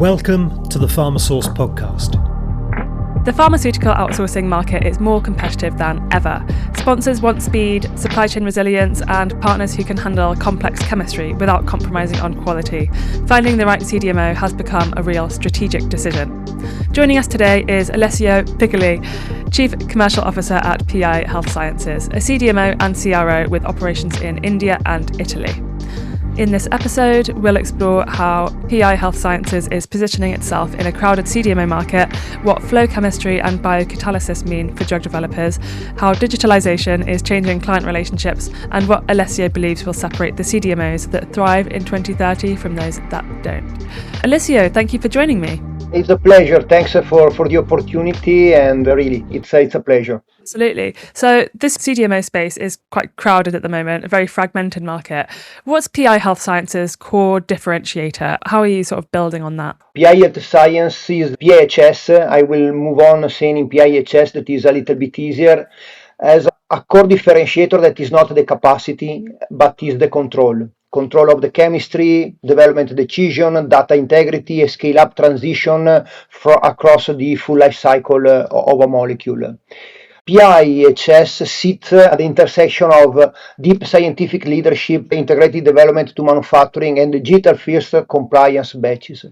Welcome to the PharmaSource podcast. The pharmaceutical outsourcing market is more competitive than ever. Sponsors want speed, supply chain resilience, and partners who can handle complex chemistry without compromising on quality. Finding the right CDMO has become a real strategic decision. Joining us today is Alessio Piccoli, Chief Commercial Officer at PI Health Sciences, a CDMO and CRO with operations in India and Italy. In this episode, we'll explore how PI Health Sciences is positioning itself in a crowded CDMO market, what flow chemistry and biocatalysis mean for drug developers, how digitalization is changing client relationships, and what Alessio believes will separate the CDMOs that thrive in 2030 from those that don't. Alessio, thank you for joining me. It's a pleasure. Thanks for the opportunity, and really, it's a pleasure. Absolutely. So this CDMO space is quite crowded at the moment, a very fragmented market. What's PI Health Sciences' core differentiator? How are you sort of building on that? PI Health Science is PIHS. I will move on saying in PIHS that is a little bit easier, as a core differentiator that is not the capacity, but is the control. Control of the chemistry, development decision, data integrity, a scale-up transition across the full life cycle of a molecule. PIHS sits at the intersection of deep scientific leadership, integrated development to manufacturing, and digital-first compliance batches.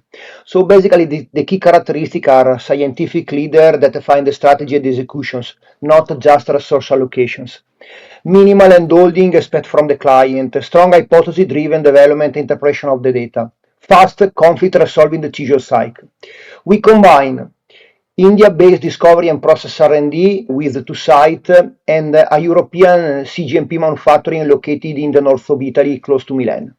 So basically, the key characteristics are scientific leader that define the strategy and executions, not just resource allocations. Minimal handholding expect from the client, strong hypothesis-driven development and interpretation of the data, fast conflict-resolving decision cycle. We combine India-based discovery and process R&D with two sites and a European cGMP manufacturing located in the north of Italy, close to Milan,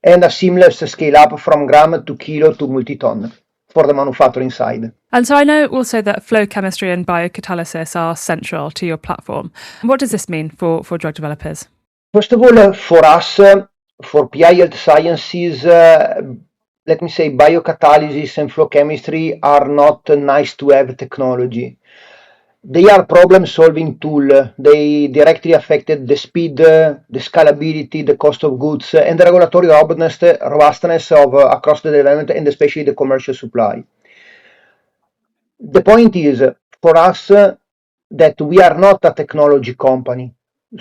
and a seamless scale-up from gram to kilo to multi-ton for the manufacturing side. And so I know also that flow chemistry and biocatalysis are central to your platform. What does this mean for drug developers? First of all, for us, for PI Health Sciences, let me say biocatalysis and flow chemistry are not nice to have technology. They are problem-solving tool. They directly affected the speed, the scalability, the cost of goods, and the regulatory robustness of across the development and especially the commercial supply. The point is, for us, that we are not a technology company.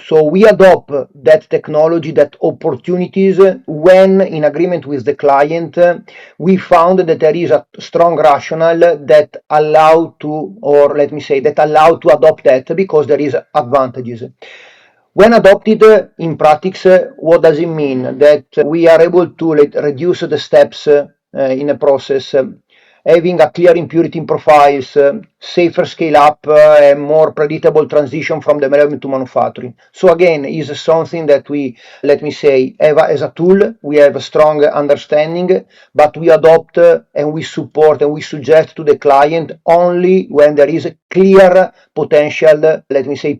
So we adopt that technology, that opportunities, when in agreement with the client, we found that there is a strong rationale that allow to adopt that because there is advantages. When adopted in practice, what does it mean? That we are able to reduce the steps in a process, having a clear impurity in profiles, safer scale up, and more predictable transition from development to manufacturing. So again, is something that we, have as a tool. We have a strong understanding, but we adopt and we support and we suggest to the client only when there is a clear potential,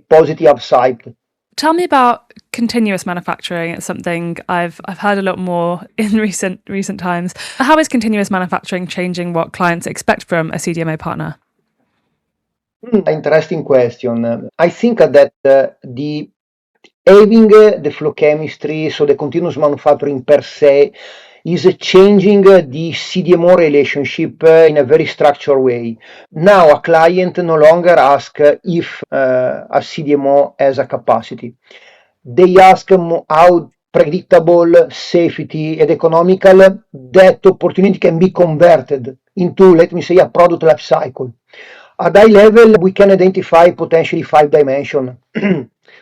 positive upside. Tell me about continuous manufacturing. It's something I've heard a lot more in recent times. How is continuous manufacturing changing what clients expect from a CDMO partner? Interesting question. I think that having the flow chemistry, so the continuous manufacturing per se, is changing the CDMO relationship in a very structured way. Now a client no longer asks if a CDMO has a capacity. They ask how predictable, safety, and economical that opportunity can be converted into, a product life cycle. At high level, we can identify potentially 5 dimensions.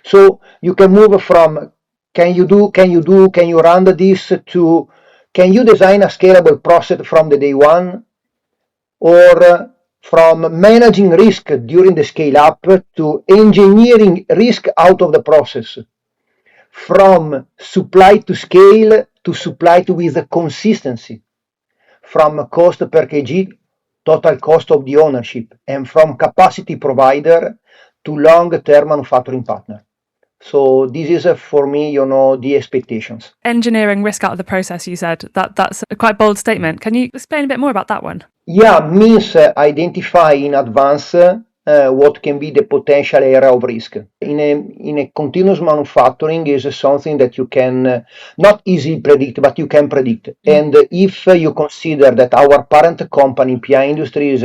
So you can move from can you run this to can you design a scalable process from the day one, or from managing risk during the scale up to engineering risk out of the process, from supply to scale to supply to with consistency, from cost per kg, total cost of the ownership, and from capacity provider to long-term manufacturing partner. So this is for me, the expectations. Engineering risk out of the process, you said. That's a quite bold statement. Can you explain a bit more about that one? Yeah, means identify in advance what can be the potential area of risk. In a continuous manufacturing is something that you can not easily predict, but you can predict. And if you consider that our parent company, PI Industries,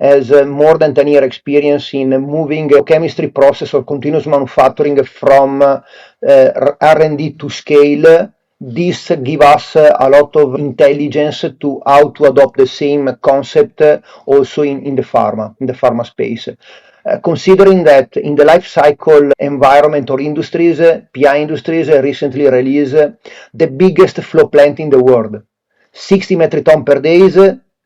has more than 10 year experience in moving a chemistry process or continuous manufacturing from R&D to scale, this gives us a lot of intelligence to how to adopt the same concept also in the pharma space. Considering that in the life cycle environment or industries, PI Industries recently released the biggest flow plant in the world. 60 metric ton per day,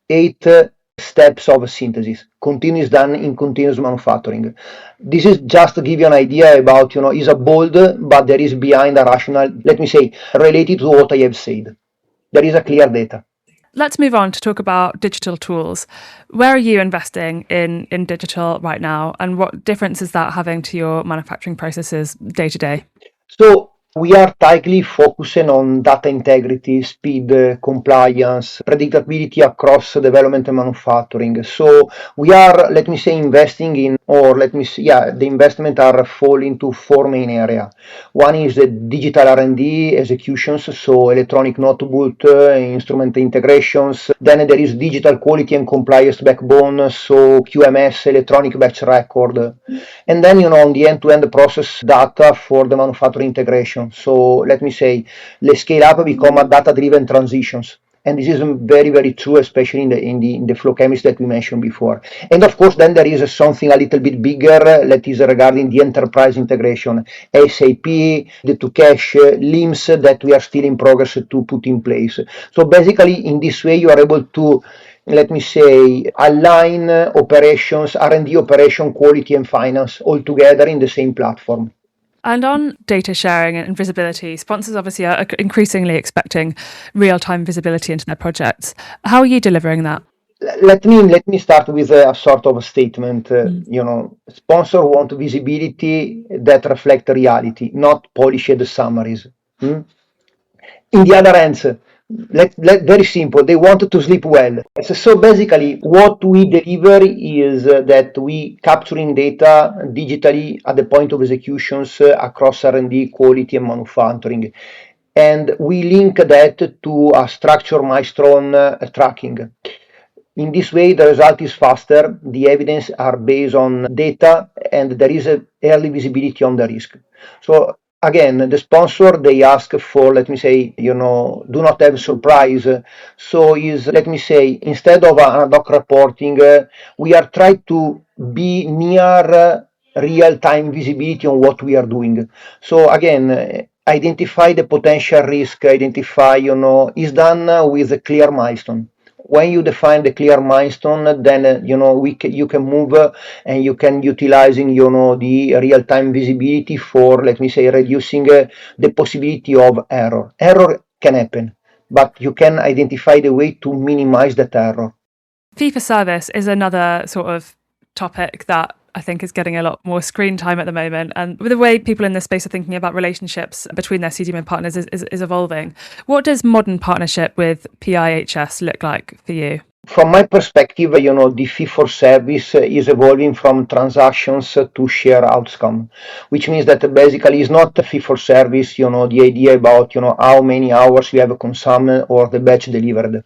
8 steps of synthesis, continuous done in continuous manufacturing. This is just to give you an idea about, is a bold, but there is behind a rational, let me say, related to what I have said. There is a clear data. Let's move on to talk about digital tools. Where are you investing in digital right now, and what difference is that having to your manufacturing processes day to day? So we are tightly focusing on data integrity, speed, compliance, predictability across development and manufacturing. So we are, let me say, investing in, or let me say, the investment are fall into four main areas. One is the digital R&D executions, so electronic notebook, instrument integrations. Then there is digital quality and compliance backbone, so QMS, electronic batch record. And then, on the end-to-end process data for the manufacturing integration. So let me say, the scale up become a data-driven transitions. And this is very, very true, especially in the flow chemistry that we mentioned before. And of course, then there is something a little bit bigger that is regarding the enterprise integration, SAP, the to cache LIMS that we are still in progress to put in place. So basically, in this way, you are able to, let me say, align operations, R&D operation, quality and finance all together in the same platform. And on data sharing and visibility, sponsors obviously are increasingly expecting real-time visibility into their projects. How are you delivering that? Let me start with a sort of a statement. Sponsor want visibility that reflect reality, not polished summaries. In the other hands, very simple, they want to sleep well. So basically what we deliver is that we capturing data digitally at the point of executions across R&D, quality and manufacturing, and we link that to a structured milestone tracking. In this way, the result is faster, the evidence are based on data, and there is a early visibility on the risk. So again, the sponsor, they ask for, let me say, do not have surprise. So is, let me say, instead of ad hoc reporting, we are trying to be near real-time visibility on what we are doing. So again, identify the potential risk, identify, is done with a clear milestone. When you define the clear milestone, then you can move and you can utilizing the real-time visibility for, let me say, reducing the possibility of error. Error can happen, but you can identify the way to minimize that error. Fee for service is another sort of topic that I think is getting a lot more screen time at the moment. And with the way people in this space are thinking about relationships between their CDMO partners is evolving. What does modern partnership with PIHS look like for you? From my perspective, the fee for service is evolving from transactions to share outcome, which means that basically it's not a fee for service, the idea about, how many hours you have consumed or the batch delivered.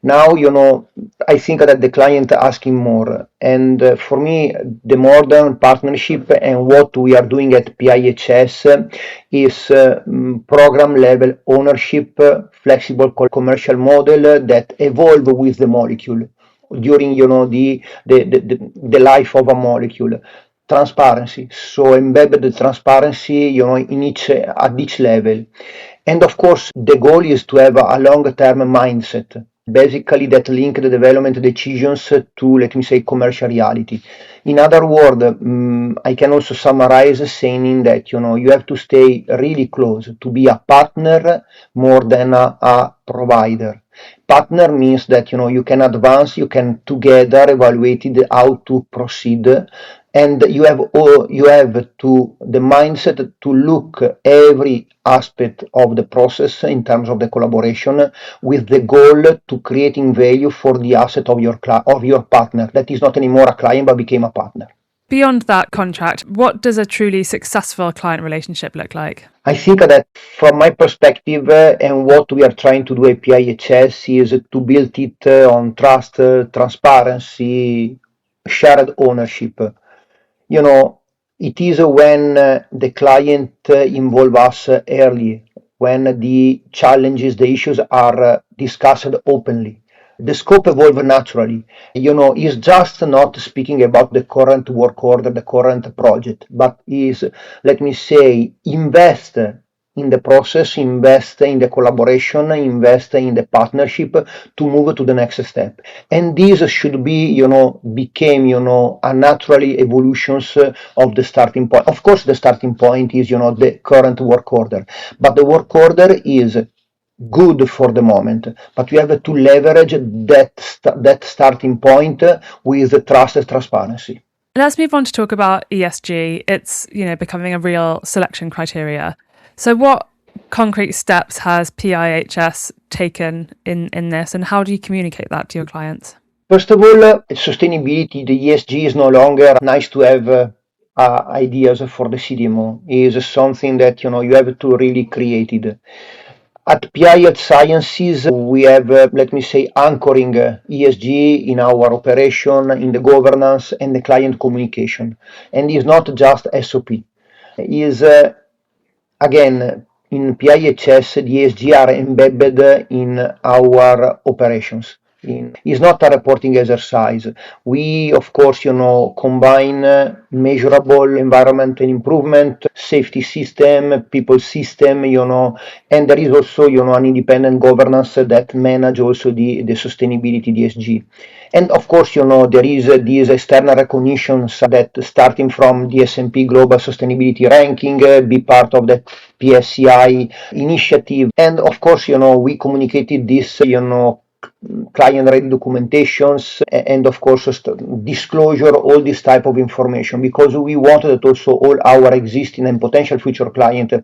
Now, I think that the client asking more. And for me, the modern partnership and what we are doing at PIHS is program level ownership, flexible commercial model that evolve with the molecule during, the life of a molecule. Transparency, so embedded the transparency, at each level. And of course, the goal is to have a long-term mindset, basically that link the development decisions to, let me say, commercial reality. In other words, I can also summarize saying that, you have to stay really close to be a partner more than a provider. Partner means that, you can advance, you can together evaluate how to proceed, and you have to the mindset to look every aspect of the process in terms of the collaboration with the goal to creating value for the asset of your partner that is not anymore a client but became a partner. Beyond that contract, what does a truly successful client relationship look like? I think that from my perspective, and what we are trying to do at PIHS is to build it on trust, transparency, shared ownership. You know, it is when the client involve us early, when the challenges, the issues are discussed openly. The scope evolve naturally. Is just not speaking about the current work order, the current project, but is, let me say, invest in the process, invest in the collaboration, invest in the partnership to move to the next step. And this should be, became, a naturally evolutions of the starting point. Of course, the starting point is, the current work order, but the work order is good for the moment, but we have to leverage that starting point with trust and transparency. Let's move on to talk about ESG. It's, becoming a real selection criteria. So what concrete steps has PIHS taken in this, and how do you communicate that to your clients? First of all, sustainability, the ESG is no longer nice to have ideas for the CDMO. It is something that you have to really create it. At PIHS Sciences, we have, let me say, anchoring ESG in our operation, in the governance and the client communication. And it's not just SOP. Is again, in PIHS, the ESG are embedded in our operations. It's not a reporting exercise. We, of course, combine measurable environmental improvement, safety system, people system, and there is also, an independent governance that manage also the sustainability, the ESG. And of course, there is these external recognitions that starting from the S&P Global Sustainability Ranking, be part of the PSCI initiative. And of course, we communicated this, client-ready documentations and of course disclosure, all this type of information, because we wanted that also all our existing and potential future clients,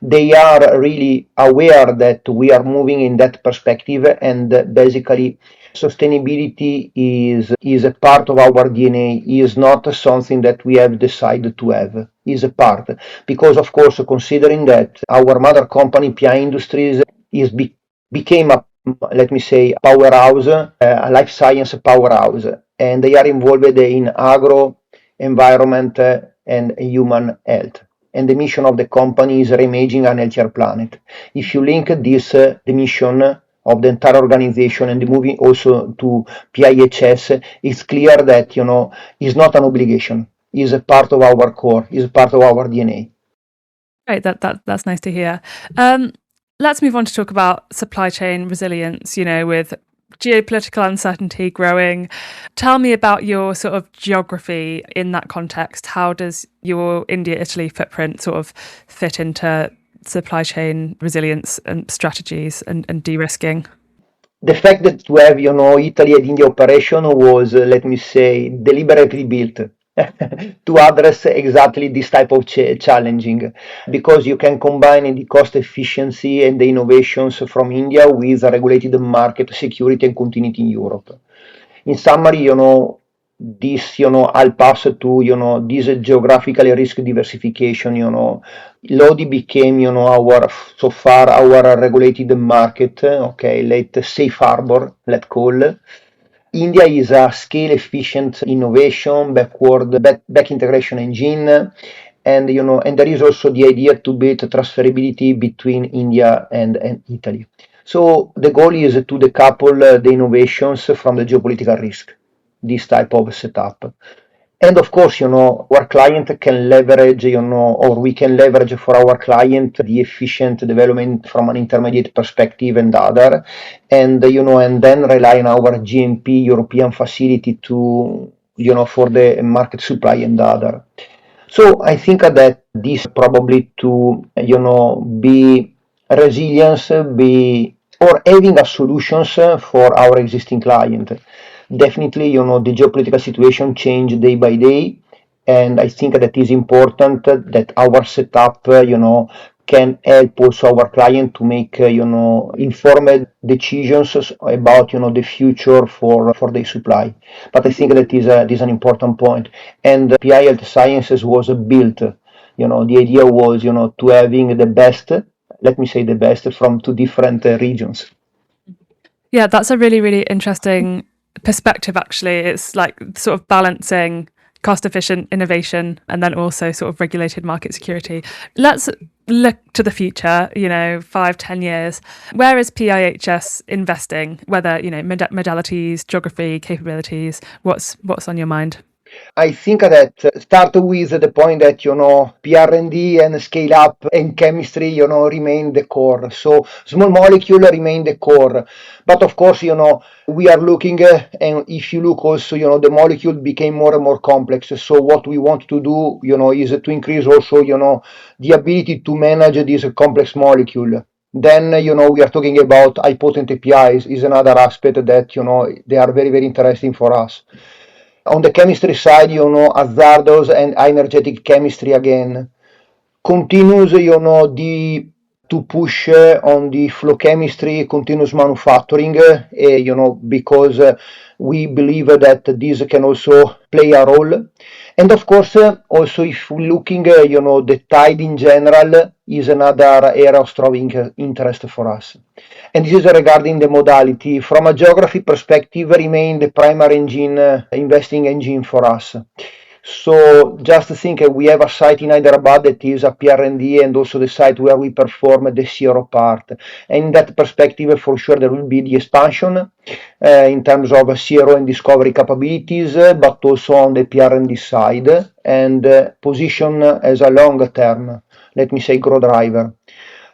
they are really aware that we are moving in that perspective, and basically sustainability is a part of our DNA, is not something that we have decided to have, is a part, because of course considering that our mother company PI Industries became a, let me say, powerhouse, a life science powerhouse, and they are involved in agro, environment, and human health. And the mission of the company is reimagining an healthier planet. If you link this, the mission of the entire organization and moving also to PIHS, it's clear that, it's not an obligation, it's a part of our core, it's part of our DNA. Right, that's nice to hear. Let's move on to talk about supply chain resilience, with geopolitical uncertainty growing. Tell me about your sort of geography in that context. How does your India-Italy footprint sort of fit into supply chain resilience and strategies and de-risking? The fact that we have, Italy and India operation was, let me say, deliberately built to address exactly this type of challenging, because you can combine the cost efficiency and the innovations from India with a regulated market security and continuity in Europe. In summary, this, I'll pass to, this geographical risk diversification, Lodi became, so far our regulated market, okay, let safe harbor, let's call. India is a scale efficient innovation, back integration engine, and and there is also the idea to build transferability between India and Italy. So the goal is to decouple the innovations from the geopolitical risk, this type of setup. And of course, our client can leverage, or we can leverage for our client the efficient development from an intermediate perspective and other, and and then rely on our GMP European facility to, for the market supply and other. So I think that this probably to, be resilience, be or having a solutions for our existing client. Definitely, the geopolitical situation change day by day, and I think that is important that our setup, can help also our client to make, informed decisions about, the future for their supply. But I think that is an important point. And PI Health Sciences was built, the idea was, to having the best, let me say the best from two different regions. Yeah, that's a really, really interesting perspective, actually. It's like sort of balancing cost efficient innovation and then also sort of regulated market security. Let's look to the future, 5-10 years. Where is PIHS investing? Whether, modalities, geography, capabilities, what's on your mind? I think that start with the point that, PR&D and scale up and chemistry, remain the core. So small molecule remain the core. But of course, we are looking, and if you look also, the molecule became more and more complex. So what we want to do, is to increase also, the ability to manage this complex molecule. Then, we are talking about high potent APIs is another aspect that, they are very, very interesting for us. On the chemistry side, hazardous and energetic chemistry again. Continues, to push on the flow chemistry, continuous manufacturing, because we believe that this can also play a role. And of course, also if we're looking, the tide in general is another area of strong interest for us. And this is regarding the modality. From a geography perspective, remain the primary investing engine for us. So just think we have a site in Hyderabad that is a PR&D and also the site where we perform the CRO part. And in that perspective, for sure, there will be the expansion in terms of CRO and discovery capabilities, but also on the PR&D side and position as a long term, let me say, growth driver.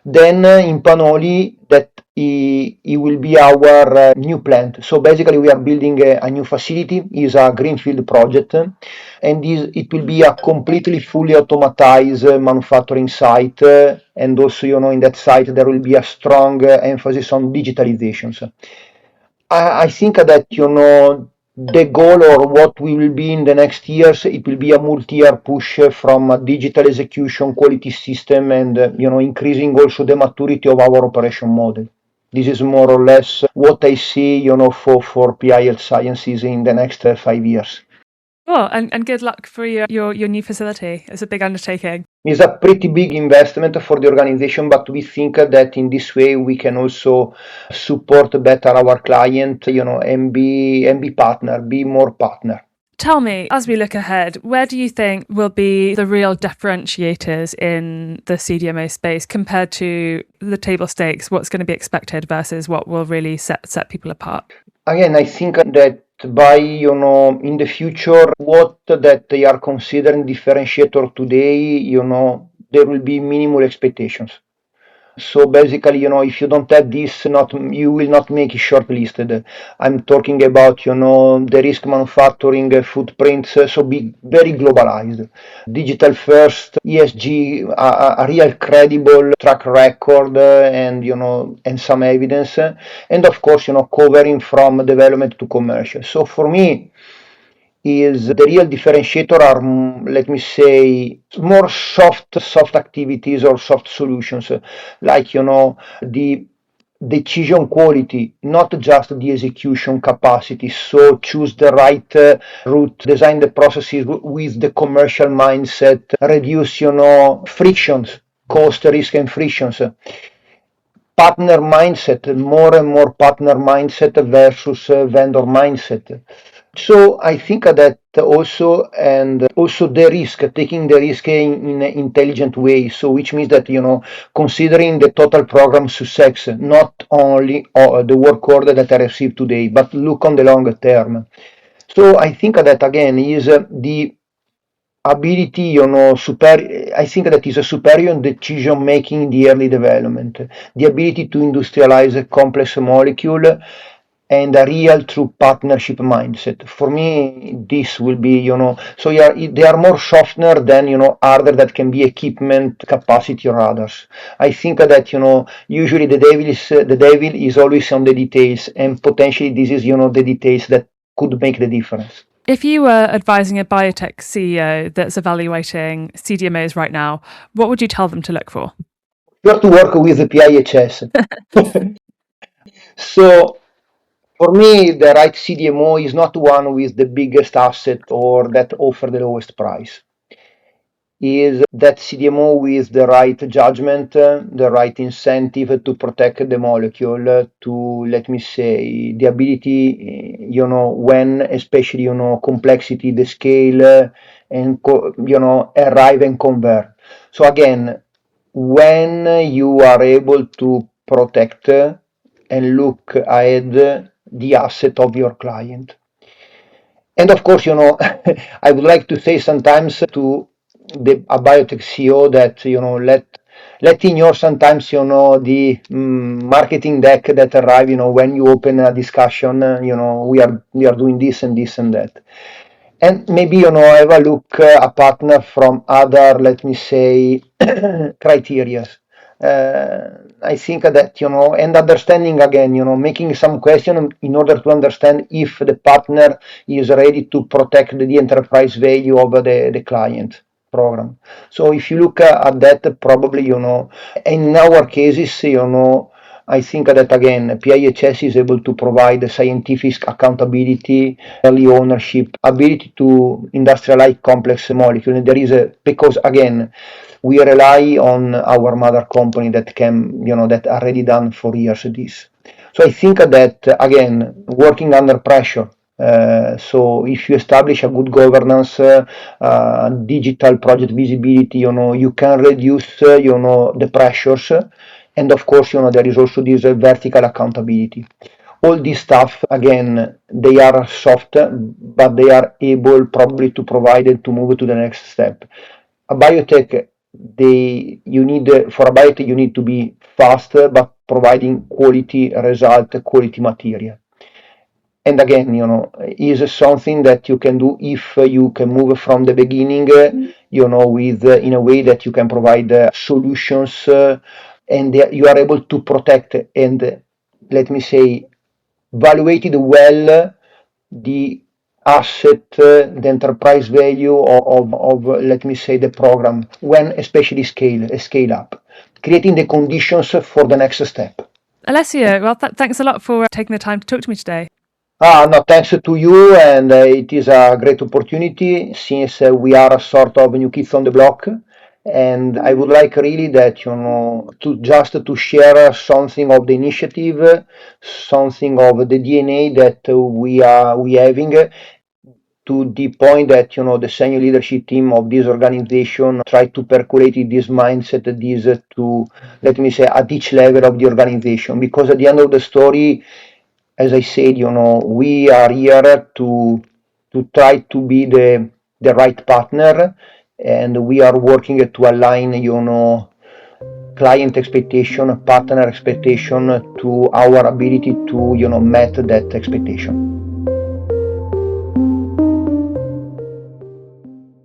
Then in Panoli, that it will be our new plant. So basically we are building a new facility, is a greenfield project, and it will be a completely fully automatized manufacturing site, and also, in that site there will be a strong emphasis on digitalizations. I think that, the goal or what we will be in the next years, it will be a multi-year push from a digital execution quality system and, increasing also the maturity of our operation model. This is more or less what I see, for PI Health Sciences in the next 5 years. Oh, and good luck for your new facility. It's a big undertaking. It's a pretty big investment for the organization, but we think that in this way we can also support better our client, and be more partner. Tell me, as we look ahead, where do you think will be the real differentiators in the CDMO space compared to the table stakes? What's going to be expected versus what will really set people apart? Again, I think that by, in the future, what that they are considering differentiator today, there will be minimal expectations. So basically, if you don't have this, you will not make it shortlisted. I'm talking about, the risk manufacturing footprints, so be very globalized. Digital first, ESG, a real credible track record, and some evidence. And of course, covering from development to commercial. So for me, is the real differentiator are, let me say, more soft activities or soft solutions, like, the decision quality, not just the execution capacity. So choose the right route, design the processes with the commercial mindset, reduce, frictions, cost, risk and frictions. Partner mindset, more and more partner mindset versus vendor mindset. So I think that also, and also the risk, taking the risk in an intelligent way. So which means that, considering the total program success, not only the work order that I received today, but look on the longer term. So I think that again is the ability, I think that is a superior decision making in the early development, the ability to industrialize a complex molecule and a real true partnership mindset. For me, this will be, so yeah, they are more softener than, harder that can be equipment, capacity or others. I think that, usually the devil is always on the details, and potentially this is, the details that could make the difference. If you were advising a biotech CEO that's evaluating CDMOs right now, what would you tell them to look for? to work with the PIHS. So for me, the right CDMO is not one with the biggest asset or that offer the lowest price. Is that CDMO with the right judgment, the right incentive to protect the molecule, to, let me say, the ability, when especially, complexity, the scale, and, arrive and convert. So again, when you are able to protect and look ahead the asset of your client. And of course, I would like to say sometimes to a biotech CEO that, let ignore sometimes, the marketing deck that arrive, when you open a discussion, we are doing this and this and that. And maybe, have a look a partner from other, let me say, criteria. I think that, and understanding again, making some question in order to understand if the partner is ready to protect the enterprise value of the client program. So if you look at that, probably, in our cases, I think that again, PIHS is able to provide scientific accountability, early ownership, ability to industrialize complex molecules. There is because again, we rely on our mother company that that already done for years this. So I think that again, working under pressure. So if you establish a good governance, digital project visibility, you can reduce, the pressures, and of course, there is also this vertical accountability. All this stuff, again, they are soft, but they are able probably to provide and to move to the next step. A biotech, for a biotech, you need to be fast, but providing quality result, quality material. And again, is something that you can do if you can move from the beginning, with in a way that you can provide solutions, and you are able to protect and, let me say, evaluated well the asset, the enterprise value of, let me say, the program, when especially scale up, creating the conditions for the next step. Alessio, well, thanks a lot for taking the time to talk to me today. No, thanks to you, and it is a great opportunity since we are a sort of new kids on the block. And I would like really that, to share something of the initiative, something of the DNA that we having, to the point that, the senior leadership team of this organization try to percolate this mindset, this to, let me say, at each level of the organization. Because at the end of the story, as I said, we are here to try to be the right partner, and we are working to align, client expectation, partner expectation to our ability to, meet that expectation.